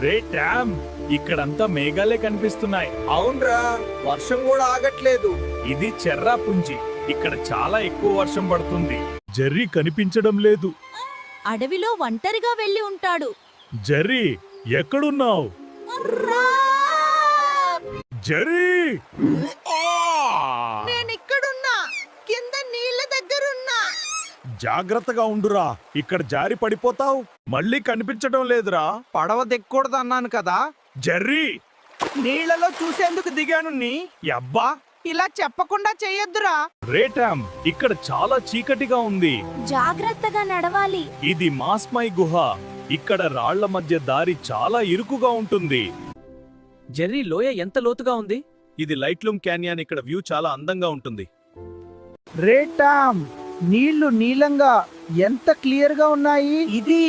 రే Tom, ఇక్కడంతా మేఘాలే కనిపిస్తున్నాయి. అవునరా, వర్షం కూడా ఆగట్లేదు. ఇది చెర్రాపుంజి. ఇక్కడ చాలా ఎక్కువ వర్షం పడుతుంది. జెర్రీ కనిపించడం లేదు. అడవిలో ఒంటరిగా వెళ్ళి ఉంటాడు. జెర్రీ, ఎక్కడున్నావు? జెర్రీ! నేనిక్కడున్నా, కింద నీళ్ళ దగ్గరున్నా. జాగ్రత్తగా ఉండురా, ఇక్కడ జారి పడిపోతావు. మళ్ళీ కనిపించడం లేదురా. పడవ దిక్కకూడదు అన్నాను కదా. జెర్రీ! నీళ్లలో చూసేందుకు దిగాను. అబ్బా! ఇలా చెప్పకుండా చెయ్యొద్దురా. రే టామ్, ఇక్కడ చాలా చీకటిగా ఉంది. జాగ్రత్తగా నడవాలి. ఇది మాస్మై గుహ. ఇక్కడ రాళ్ల మధ్య దారి చాలా ఇరుకుగా ఉంటుంది. జెర్రీ, లోయ ఎంత లోతుగా ఉంది? ఇది లైట్లూమ్ క్యాన్యాన్. ఇక్కడ వ్యూ చాలా అందంగా ఉంటుంది. రేటామ్, నీళ్లు నీలంగా ఎంత క్లియర్ గా ఉన్నాయి. ఇది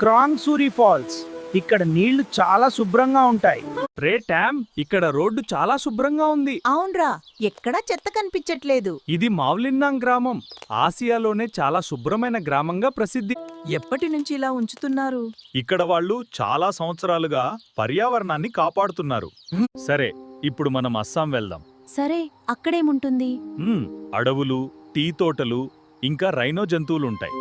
క్రాంగ్ సూరి ఫాల్స్. ఇక్కడ నీళ్లు చాలా శుభ్రంగా ఉంటాయి. రే టామ్, ఇక్కడ రోడ్డు చాలా శుభ్రంగా ఉంది. అవునరా, ఎక్కడా చెత్త కనిపించట్లేదు. ఇది మావ్లిన్నాంగ్ గ్రామం. ఆసియాలోనే చాలా శుభ్రమైన గ్రామంగా ప్రసిద్ధి. ఎప్పటి నుంచి ఇలా ఉంచుతున్నారు? ఇక్కడ వాళ్ళు చాలా సంవత్సరాలుగా పర్యావరణాన్ని కాపాడుతున్నారు. సరే, ఇప్పుడు మనం అస్సాం వెళ్దాం. సరే, అక్కడేముంటుంది? అడవులు, టీ తోటలు, ఇంకా రైనో జంతువులుంటాయి.